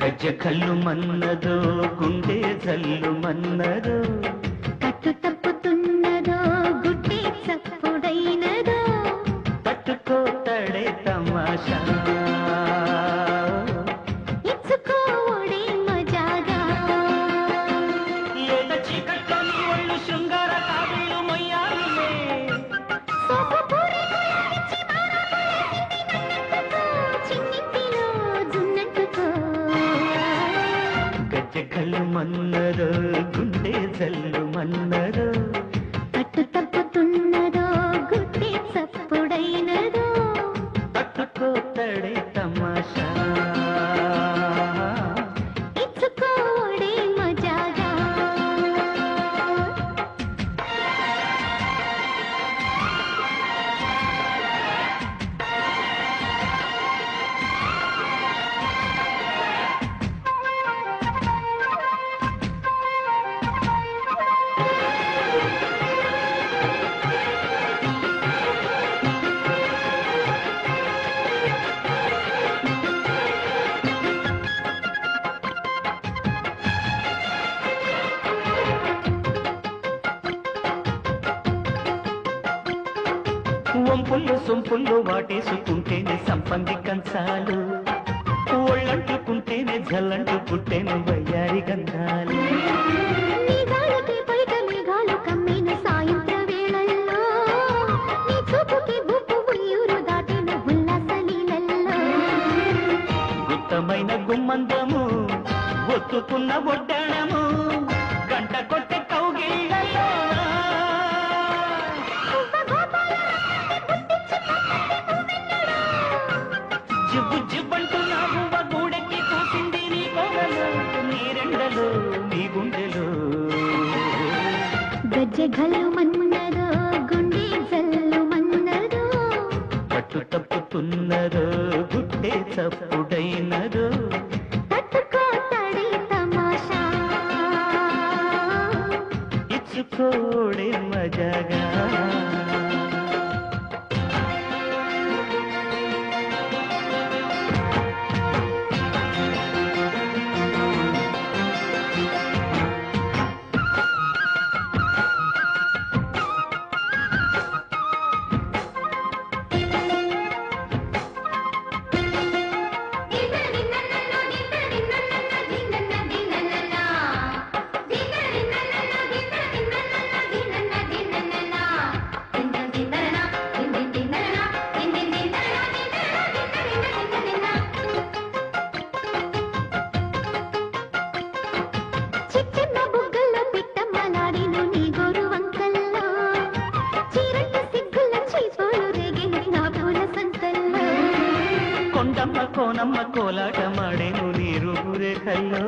గజ్జ కళ్ళు మన్నదో గుండె జల్లు మన్నదో కట్టు తప్పుతున్నదో గుడ్డే చప్పుడైనదో పట్టుకోతడే తమాషా ఇచ్చుకోడే మజాగా ఏద చీకట్లో నీ ఒళ్ళు శృంగార కావిళ్ళు మొయ్యాలిలే సోపుపూరి కులాడిచి మారాపలేసింది చిన్నింటిలో జున్నంటుకో గజ్జ కళ్ళు మన్నదో గుండె జల్లు మన్నదో కట్టు తప్పుతున్నదో గుడ్డే చప్పుడైనదో పట్టుకోతడే తమాషా ఇచ్చుకోడే మజాగా వంపుళ్ళు సొంపుళ్ళు వాటేసుకుంటేనే సంపంగి కంచాలు ఒళ్ళంటుకుంటేనే జల్లంటుకుంటేనే వయ్యారి గంధాలు మేఘాలకి పైట మేఘాలు కమ్మిన సాయంత్ర వేళల్లో నీ చూపుకి బుప్పు ఉయ్యూరు దాటిన ఉల్లాస లీలల్లో గుత్తమైన గుమ్మందము ఒత్తుకున్న ఒడ్డాణము గంట కొట్టే కౌగిళ్ళలో జిబ్బు జిబ్బంటూ నా బువ్వ గూడెక్కి కూసింది నీ కొగలు నీ రెండలు నీ గుండెలు గజ్జ గల్లు మన్నదో గుండె జల్లు మన్నదో పట్టు తప్పుతున్నదో గుడ్డే చప్పుడైనదో తట్టుకోతడే తమాషా ఇచ్చుకోడే మజాగా చిట్టమ్మ బుగ్గల్లో పిట్టమ్మలాడిను నీ గోరు వంకల్లో చీరట్టు సిగ్గుల చీపోలు రేగిన నా పూల సంకల్లో కొండమ్మ కోనమ్మ కోలాటమాడేను నీరు గురేఖల్లో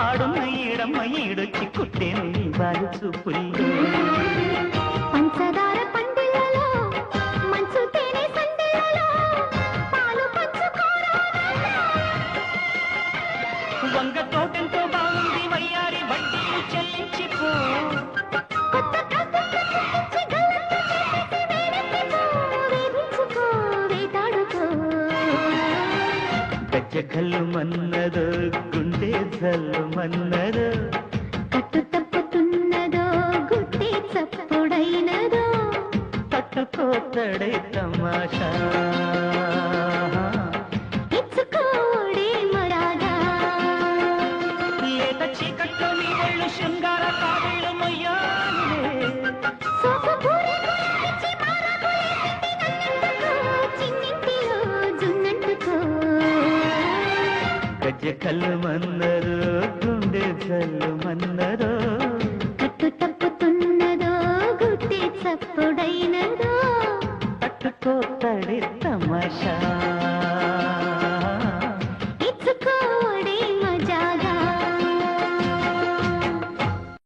ఆడున్న ఈడమ్మ ఈడొచ్చి కుట్టేను నీ బాలు చూపుల్లో పంచదార పండులలో మంచు తేనె సందెలలో పాలు పంచుకోరా వంగ తోటంతో బాగుంది వయ్యారి వడ్డీలు చెల్లించిపో కొత్త కథలు చూపించి గల్లంతు చేసేసి వేడెత్తిపో వేధించుకో వేటాడుకో గజ్జ కళ్ళు మన్నదో గుండె జల్లు మన్నదో కట్టు తప్పుతున్నదో గుడ్డే చప్పుడైనదో పట్టుకోతడే తమాషా ఇచ్చుకోడే మరాగా లేత చీకట్లో నీ ఒళ్ళు శృంగార కావిళ్ళు మొయ్యాలిలే సోపుపూరి కులాడిచి మారాపలేసింది నన్నంటుకో చిన్నింటిలో జున్నంటుకో గజ్జ కళ్ళు మన్నదో గుండె జల్లు మన్నదో కట్టు తప్పుతున్నదో గుడ్డే చప్పుడైనదో పట్టుకోతడే తమాషా